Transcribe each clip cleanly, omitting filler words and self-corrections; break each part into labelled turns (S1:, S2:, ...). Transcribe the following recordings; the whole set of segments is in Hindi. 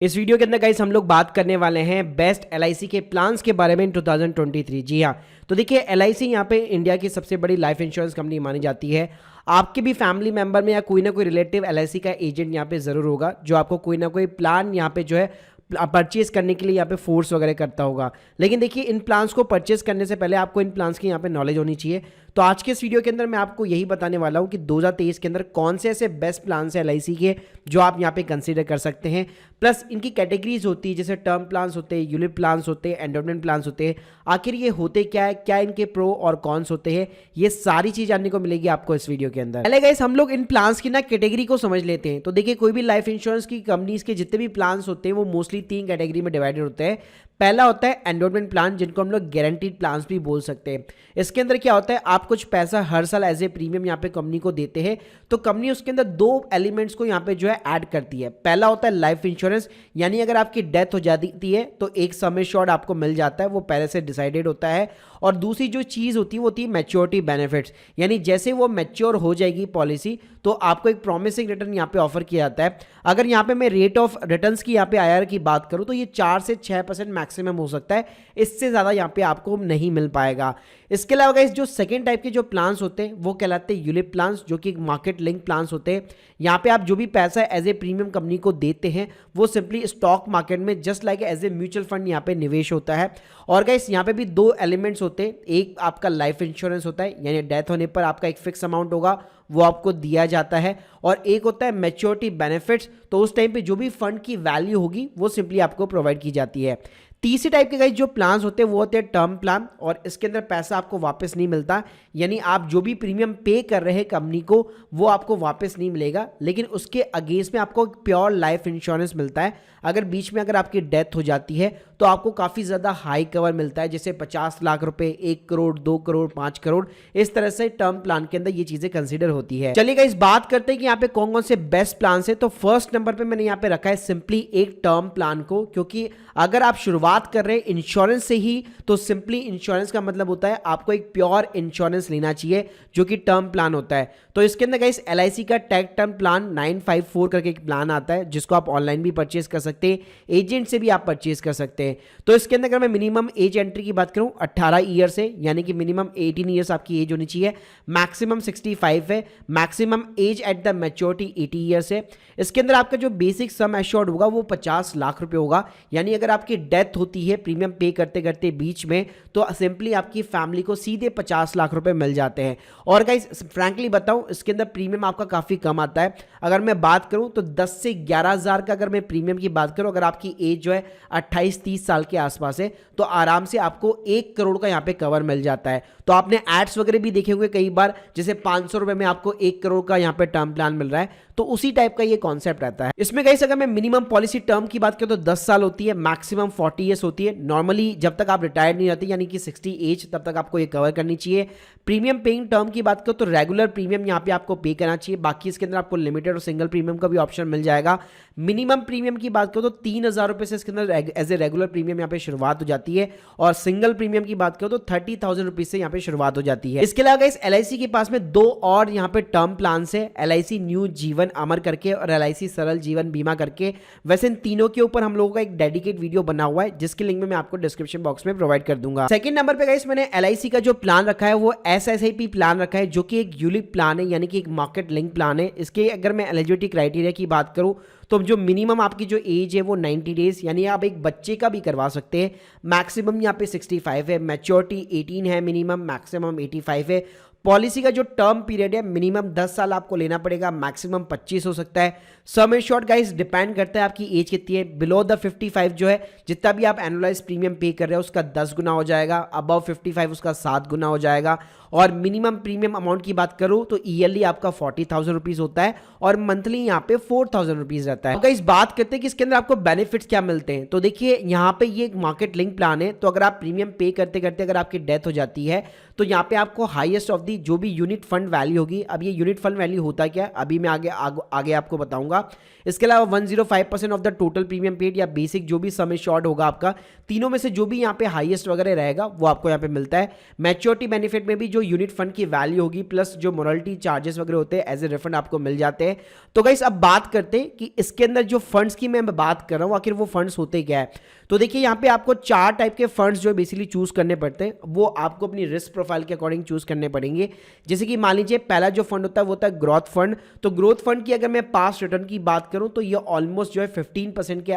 S1: इस वीडियो के अंदर गाइस हम लोग बात करने वाले हैं बेस्ट एलआईसी के प्लान्स के बारे में इन 2023। जी हाँ, तो देखिए एलआईसी यहाँ पे इंडिया की सबसे बड़ी लाइफ इंश्योरेंस कंपनी मानी जाती है। आपके भी फैमिली मेंबर में या कोई ना कोई रिलेटिव एलआईसी का एजेंट यहाँ पे ज़रूर होगा जो आपको कोई ना कोई प्लान यहाँ पे जो है परचेज करने के लिए यहाँ पे फोर्स वगैरह करता होगा। लेकिन देखिए इन प्लान्स को परचेज करने से पहले आपको इन प्लान्स की यहाँ पे नॉलेज होनी चाहिए। तो आज के इस वीडियो के अंदर मैं आपको यही बताने वाला हूँ कि 2023 के अंदर कौन से ऐसे बेस्ट प्लान्स हैं एलआईसी के जो आप यहाँ पे कंसीडर कर सकते हैं। प्लस इनकी कैटेगरीज होती है, जैसे टर्म प्लान्स होते हैं, यूलिप प्लान्स होते हैं, एंडोमेंट प्लान्स होते हैं। आखिर ये होते क्या है, क्या इनके प्रो और कॉन्स होते हैं, ये सारी चीज जानने को मिलेगी आपको इस वीडियो के अंदर। पहले गाइस हम लोग इन प्लान्स की ना कैटेगरी को समझ लेते हैं। तो देखिए कोई भी लाइफ इंश्योरेंस की कंपनीज के जितने भी प्लान्स होते हैं वो मोस्टली 3 कैटेगरी में डिवाइडेड होते हैं। पहला होता है एंडोमेंट प्लान, जिनको हम लोग गारंटीड प्लान्स भी बोल सकते हैं। इसके अंदर क्या होता है, आप कुछ पैसा हर साल एज ए प्रीमियम यहाँ पे कंपनी को देते हैं। तो कंपनी उसके अंदर 2 एलिमेंट्स को यहाँ पे जो है ऐड करती है। पहला होता है लाइफ इंश्योरेंस, यानी अगर आपकी डेथ हो जाती है तो एक सम एश्योर्ड आपको मिल जाता है, वो पहले से डिसाइडेड होता है। और दूसरी जो चीज़ होती है वो होती है मैच्योरिटी बेनिफिट्स, यानी जैसे वो मैच्योर हो जाएगी पॉलिसी तो आपको एक प्रॉमिसिंग रिटर्न यहाँ पे ऑफर किया जाता है। अगर यहाँ पे मैं रेट ऑफ रिटर्न्स की यहाँ पे आईआर की बात करूँ तो ये 4 से 6% मैक्सिमम हो सकता है, इससे ज़्यादा यहाँ पे आपको नहीं मिल पाएगा। इसके अलावा गाइस जो सेकंड टाइप के जो प्लान्स होते हैं वो कहलाते हैं यूलिप प्लान्स, जो कि मार्केट लिंक प्लान्स होते हैं। यहाँ पे आप जो भी पैसा एज ए प्रीमियम कंपनी को देते हैं वो सिंपली स्टॉक मार्केट में just like as a mutual fund यहाँ पे निवेश होता है। और गाइस यहाँ पे भी 2 एलिमेंट्स होते हैं। एक आपका लाइफ इंश्योरेंस होता है, यानी डेथ होने पर आपका एक फिक्स अमाउंट होगा वो आपको दिया जाता है। और एक होता है मैच्योरिटी बेनिफिट्स, तो उस टाइम पे जो भी फंड की वैल्यू होगी वो सिंपली आपको प्रोवाइड की जाती है। तीसरे टाइप के गाइस जो प्लान्स होते हैं वो होते हैं टर्म प्लान, और इसके अंदर पैसा आपको वापस नहीं मिलता, यानी आप जो भी प्रीमियम पे कर रहे हैं कंपनी को वो आपको वापस नहीं मिलेगा, लेकिन उसके अगेंस्ट में आपको प्योर लाइफ इंश्योरेंस मिलता है। अगर बीच में अगर आपकी डेथ हो जाती है तो आपको काफ़ी ज़्यादा हाई कवर मिलता है, जैसे 50 लाख रुपए, 1 करोड़, 2 करोड़, 5 करोड़, इस तरह से टर्म प्लान के अंदर ये चीज़ें कंसीडर होती है। चलिए गाइस बात करते हैं कि यहाँ पे कौन कौन से बेस्ट प्लान है। तो फर्स्ट नंबर पे मैंने यहाँ पे रखा है सिंपली एक टर्म प्लान को, क्योंकि अगर आप शुरुआत कर रहे हैं इंश्योरेंस से ही तो सिंपली इंश्योरेंस का मतलब होता है आपको एक प्योर इंश्योरेंस लेना चाहिए जो कि टर्म प्लान होता है। तो इसके अंदर गाइस एलआईसी का टैग टर्म प्लान 954 करके एक प्लान आता है, जिसको आप ऑनलाइन भी परचेज कर सकते हैं, एजेंट से भी आप परचेज कर सकते हैं। तो इसके अंदर अगर मैं मिनिमम एज एंट्री की बात करूं 18 ईयर से, यानी कि मिनिमम 18 ईयर्स आपकी एज होनी चाहिए, मैक्सिमम 65 है, maximum age at the maturity 80 years है। इसके अंदर आपका जो बेसिक सम एश्योर्ड होगा वो 50 लाख रुपए होगा, यानी अगर आपकी डेथ होती है प्रीमियम पे करते करते बीच में तो सिंपली आपकी फैमिली को सीधे 50 लाख रुपए मिल जाते हैं। और गाइस फ्रैंकली बताऊं इसके अंदर प्रीमियम आपका काफ़ी कम आता है। अगर मैं बात करूं तो 10 से 11 हज़ार का अगर मैं प्रीमियम की बात करूं, अगर आपकी एज जो है 28-30 साल के आसपास है तो आराम से आपको 1 करोड़ का यहाँ पे कवर मिल जाता है। तो आपने एड्स वगैरह भी देखे हुए कई बार, जैसे 500 रुपए में आपको 1 करोड़ का यहाँ पे टर्म प्लान मिल रहा है, तो उसी टाइप का ये कॉन्सेप्ट रहता है। इसमें गाइस अगर मैं मिनिमम पॉलिसी टर्म की बात करूं तो 10 साल होती है, मैक्सिमम 40 ईयर्स होती है। नॉर्मली जब तक आप रिटायर्ड नहीं रहते यानी कि 60 एज तब तक आपको ये कवर करनी चाहिए। प्रीमियम पेइंग टर्म की बात करो तो रेगुलर प्रीमियम यहाँ पे आपको पे करना चाहिए, बाकी इसके अंदर आपको लिमिटेड और सिंगल प्रीमियम का भी ऑप्शन मिल जाएगा। मिनिमम प्रीमियम की बात करो तो 3,000 रुपए से इसके अंदर एज ए रेगुलर प्रीमियम यहाँ पे शुरुआत हो जाती है, और सिंगल प्रीमियम की बात करो तो 30,000 रुपीज से यहाँ पे शुरुआत हो जाती है। इसके अलावा इस एलआईसी के पास में 2 और यहाँ पे टर्म प्लान है, एलआईसी न्यू जीवन अमर करके और एलआईसी सरल जीवन बीमा करके। वैसे इन तीनों के ऊपर हम लोगों का एक डेडिकेट वीडियो बना हुआ है, जिसकी लिंक मैं आपको डिस्क्रिप्शन बॉक्स में प्रोवाइड कर दूंगा। सेकंड नंबर पे गाइस मैंने एलआईसी का जो प्लान रखा है वो एसएसआईपी प्लान रखा है, जो कि एक यूलिप प्लान है, यानी कि एक मार्केट लिंक प्लान है। इसके अगर मैं एलिजिबिलिटी क्राइटेरिया की बात करूं तो जो मिनिमम आपकी जो एज है वो 90 डेज, यानी आप एक बच्चे का भी करवा सकते हैं। मैक्सिमम यहाँ पे 65 है, मैच्योरिटी 18 है, मिनिमम मैक्सिमम 85 है। पॉलिसी का जो टर्म पीरियड है मिनिमम 10 साल आपको लेना पड़ेगा, मैक्सिमम 25 हो सकता है। सम एश्योर्ड गाइस डिपेंड करता है आपकी एज कितनी है। बिलो द 55 जो है जितना भी आप एनुअलाइज प्रीमियम पे कर रहे हो उसका 10 गुना हो जाएगा, अबव 55 उसका 7 गुना हो जाएगा। और मिनिमम प्रीमियम अमाउंट की बात करूं तो ईयरली आपका 40,000 रुपीज होता है, और मंथली यहाँ पे 4,000 रुपीज रहता है। तो गाइस बात करते हैं कि इसके अंदर आपको बेनिफिट्स क्या मिलते हैं। तो देखिए यहाँ पे ये एक मार्केट लिंक प्लान है, तो अगर आप प्रीमियम पे करते करते अगर आपकी डेथ हो जाती है तो यहाँ पे आपको हाईएस्ट ऑफ दी जो भी यूनिट फंड वैल्यू होगी। अब ये यूनिट फंड वैल्यू होता क्या है अभी मैं आगे आपको बताऊंगा। इसके अलावा 105% of the total premium paid या बेसिक जो भी सम एश्योर्ड होगा आपका, तीनों में से जो भी यहाँ पे हाईएस्ट वगैरह रहेगा वो आपको यहाँ पे मिलता है। मैच्योरिटी बेनिफिट में भी जो जो यूनिट फंड की वैल्यू होगी प्लस जो मोरालिटी चार्जेस वगैरह होते हैं एज ए रिफंड आपको मिल जाते हैं। तो गाइस अब बात करते हैं कि इसके अंदर जो फंड्स की मैं बात कर रहा हूँ आखिर वो फंड्स होते क्या है। तो देखिए यहाँ पे आपको 4 टाइप के फंड्स जो बेसिकली चूज करने पड़ते हैं, वो आपको अपनी रिस्क प्रोफाइल के अकॉर्डिंग चूज करने पड़ेंगे। जैसे कि मान लीजिए पहला जो फंड होता है वो होता है ग्रोथ फंड। तो ग्रोथ फंड की अगर मैं पास्ट रिटर्न की बात करूं तो ये ऑलमोस्ट जो है 15% के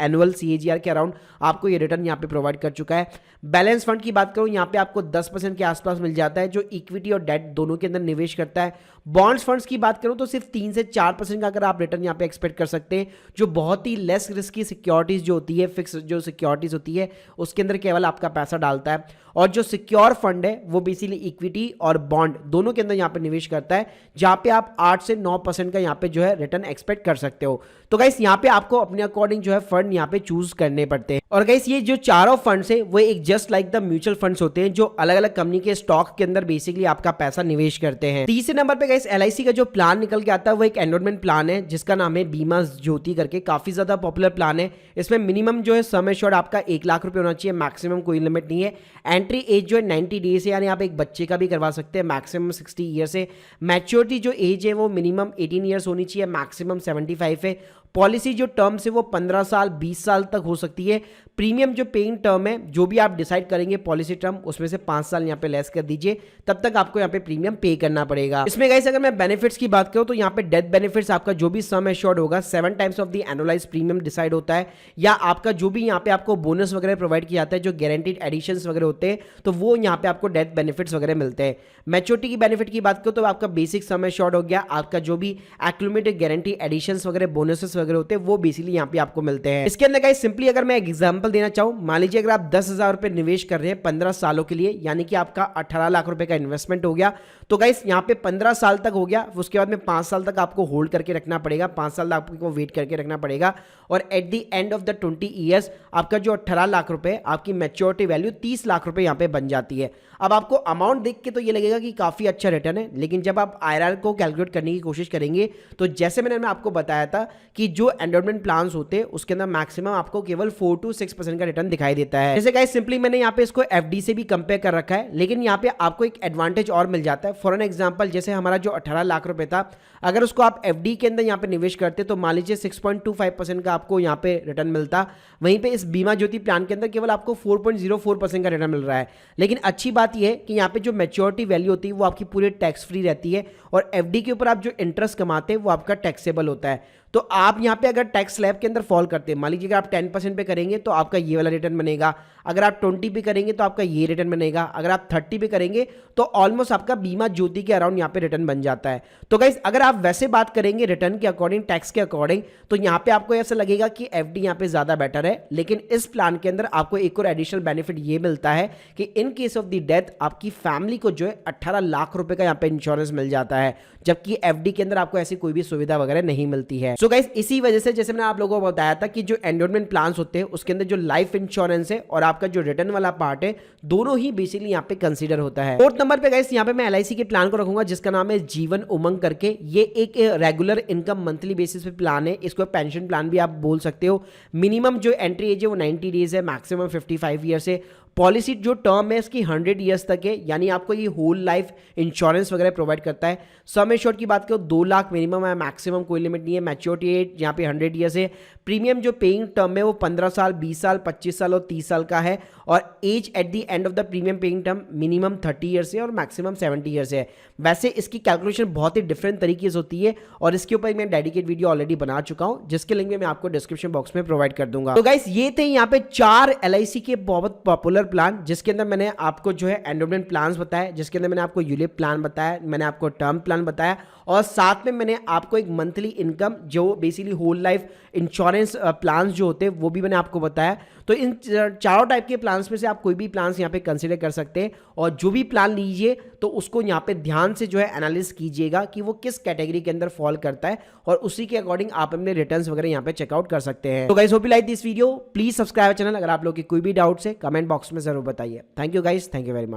S1: एनुअल CAGR के अराउंड आपको ये रिटर्न यहाँ पे प्रोवाइड कर चुका है। बैलेंस फंड की बात करूं यहाँ पे आपको 10% के आसपास मिल जाता है, जो इक्विटी और डेट दोनों के अंदर निवेश करता है। बॉन्ड्स फंड्स की बात करूं तो सिर्फ 3 से 4% का अगर आप रिटर्न यहाँ पे एक्सपेक्ट कर सकते हैं, जो बहुत ही लेस रिस्क की सिक्योरिटीज जो होती है, फिक्स जो सिक्योरिटीज होती है उसके अंदर केवल आपका पैसा डालता है। और जो सिक्योर फंड है वो बेसिकली इक्विटी और बॉन्ड दोनों के अंदर यहाँ पे निवेश करता है, जहां पे आप 8 से 9% का यहाँ पे जो है रिटर्न एक्सपेक्ट कर सकते हो। तो गाइस यहाँ पे आपको अपने अकॉर्डिंग जो है फंड यहाँ पे चूज करने पड़ते हैं। और गाइस ये जो चारों फंड्स है वो एक just like the mutual funds होते हैं, जो अलग अलग कंपनी के स्टॉक के अंदर बेसिकली आपका पैसा निवेश करते हैं। तीसरे नंबर पे गाइस LIC का जो प्लान निकल के आता है वो एक एनरोलमेंट प्लान है जिसका नाम है बीमा ज्योति करके, काफी ज्यादा पॉपुलर प्लान है। इसमें मिनिमम जो है सम एश्योर्ड आपका 1 लाख रुपए होना चाहिए, मैक्सिमम कोई लिमिट नहीं है। एंट्री एज जो है 90 डेज है, यानी आप एक बच्चे का भी करवा सकते हैं, मैक्सिमम 60 ईयर्स है। मैच्योरिटी जो एज है वो मिनिमम 18 ईयर्स होनी चाहिए, मैक्सिमम 75 है। पॉलिसी जो टर्म्स है वो 15 साल 20 साल तक हो सकती है। प्रीमियम जो पेइंग टर्म है जो भी आप डिसाइड करेंगे पॉलिसी टर्म, उसमें से 5 साल यहाँ पे लेस कर दीजिए, तब तक आपको यहाँ पे प्रीमियम पे करना पड़ेगा। इसमें गाइस अगर मैं बेनिफिट्स की बात करूं तो यहाँ पे डेथ बेनिफिट्स आपका जो भी सम एश्योर्ड होगा 7 times of the annualise premium decide होता है, या आपका जो भी यहाँ पे आपको बोनस वगैरह प्रोवाइड किया जाता है, जो गारंटीड एडिशंस वगैरह होते हैं, तो वो यहाँ पे आपको डेथ बेनिफिट्स वगैरह मिलते हैं। मैच्योरिटी की बेनिफिट की बात करो तो आपका बेसिक सम एश्योर्ड हो गया, आपका जो भी एक्लूमेटेड गारंटी एडिशंस वगैरह बोनसेस वगैरह होते हैं वो बेसिकली यहाँ पे आपको मिलते हैं। इसके अंदर गाइस सिंपली अगर मैं एग्जांपल देना चाहूं, मान लीजिए अगर आप 10,000 रुपए निवेश कर रहे हैं 15 सालों के लिए, यानी कि आपका 18 लाख रुपए का इन्वेस्टमेंट हो गया। तो गाइस यहाँ पे 15 साल तक हो गया, उसके बाद में 5 साल तक आपको होल्ड करके रखना पड़ेगा, 5 साल आपको वेट करके रखना पड़ेगा, और eight the end of the 20 years आपका जो 18 लाख रुपए आपकी मैच्योरिटी वैल्यू 30 लाख रुपए यहाँ पे बन जाती है। अब आपको अमाउंट देख के तो ये लगेगा कि काफी अच्छा रिटर्न है, लेकिन जब आप IRR को कैलकुलेट करने की कोशिश करेंगे तो जैसे मैंने आपको बताया था कि जो एंडोमेंट प्लान्स होते हैं उसके अंदर मैक्सिमम आपको केवल 4 to 6% का रिटर्न दिखाई देता है। जैसे गाइस सिंपली मैंने यहाँ पे इसको FD से भी कंपेयर कर रखा है, लेकिन यहाँ पे आपको एक एडवांटेज और मिल जाता है। फॉर एन एग्जांपल, जैसे हमारा जो 18 लाख रुपए था, अगर उसको आप FD के अंदर यहाँ पे निवेश करते तो मान लीजिए 6.25% का आपको यहाँ पे रिटर्न मिलता, वहीं पे इस बीमा ज्योति प्लान के अंदर केवल आपको 4.04% का रिटर्न मिल रहा है। लेकिन अच्छी बात यह है कि यहाँ पे जो मैच्योरिटी वैल्यू होती है वो आपकी पूरी टैक्स फ्री रहती है, और FD के ऊपर आप जो इंटरेस्ट कमाते हैं वो आपका टैक्सेबल होता है। तो आप यहाँ पे अगर टैक्स स्लैब के अंदर फॉल करते हैं, मान लीजिए अगर आप 10% पे करेंगे तो आपका ये वाला रिटर्न बनेगा, अगर आप 20 पे करेंगे तो आपका ये रिटर्न बनेगा, अगर आप 30 पे करेंगे तो ऑलमोस्ट आपका बीमा ज्योति के अराउंड यहाँ पे रिटर्न बन जाता है। तो गाइस अगर आप वैसे बात करेंगे रिटर्न के अकॉर्डिंग, टैक्स के अकॉर्डिंग, तो यहाँ पे आपको ऐसा लगेगा कि FD यहाँ पे ज्यादा बेटर है। लेकिन इस प्लान के अंदर आपको एक और एडिशनल बेनिफिट ये मिलता है कि in case of the death आपकी फैमिली को जो है 18 लाख रुपए का यहाँ पे इंश्योरेंस मिल जाता है, जबकि FD के अंदर आपको ऐसी कोई भी सुविधा वगैरह नहीं मिलती है। सो गाइस इसी वजह से जैसे मैंने आप लोगों को बताया था कि जो एंडोमेंट प्लान्स होते हैं उसके अंदर जो लाइफ इंश्योरेंस है और आपका जो रिटर्न वाला पार्ट है, दोनों ही बेसिकली यहाँ पे कंसीडर होता है। 4th नंबर पे गाइस यहाँ पे मैं LIC के प्लान को रखूंगा जिसका नाम है जीवन उमंग करके। ये एक रेगुलर इनकम मंथली बेसिस पे प्लान है, इसको पेंशन प्लान भी आप बोल सकते हो। मिनिमम जो एंट्री एज है वो 90 डेज है, मैक्सिमम 55 ईयर्स है। पॉलिसी जो टर्म है इसकी 100 ईयर्स तक है, यानी आपको ये होल लाइफ इंश्योरेंस वगैरह प्रोवाइड करता है। सम एश्योर्ड की बात करो 2 लाख मिनिमम है, मैक्सिमम कोई लिमिट नहीं है। मैच्योरिटी एज यहाँ पे 100 ईयर्स है। प्रीमियम जो पेइंग टर्म है वो 15 साल 20 साल 25 साल और 30 साल का है, और as at the end of the premium paying term minimum 30 years है और मैक्सिमम 70 ईयर्स है। वैसे इसकी कैलकुलेशन बहुत ही डिफरेंट तरीके से होती है और इसके ऊपर मैं डेडिकेट वीडियो ऑलरेडी बना चुका हूं, जिसके लिंक मैं आपको डिस्क्रिप्शन बॉक्स में प्रोवाइड कर दूंगा। तो गाइस ये थे यहाँ पे 4 LIC के बहुत पॉपुलर प्लान, जिसके अंदर मैंने आपको जो है एंडोमेंट प्लान्स बताया, जिसके अंदर मैंने आपको यूलिप प्लान बताया, मैंने आपको टर्म प्लान बताया, और साथ में मैंने आपको एक मंथली इनकम जो basically whole life insurance plans जो होते हैं वो भी मैंने आपको बताया। तो इन चारों टाइप के प्लान्स में से आप कोई भी प्लान्स यहाँ पे कंसीडर कर सकते हैं, और जो भी प्लान लीजिए तो उसको यहाँ पे ध्यान से जो है एनालिसिस कीजिएगा कि वो किस कैटेगरी के अंदर फॉल करता है, और उसी के अकॉर्डिंग आप अपने रिटर्न्स वगैरह यहाँ पे चेकआउट कर सकते हैं। तो guys hope you like this video, please subscribe channel. अगर आप लोग की कोई भी डाउट्स है कमेंट बॉक्स में जरूर बताइए। Thank you guys, thank you very much.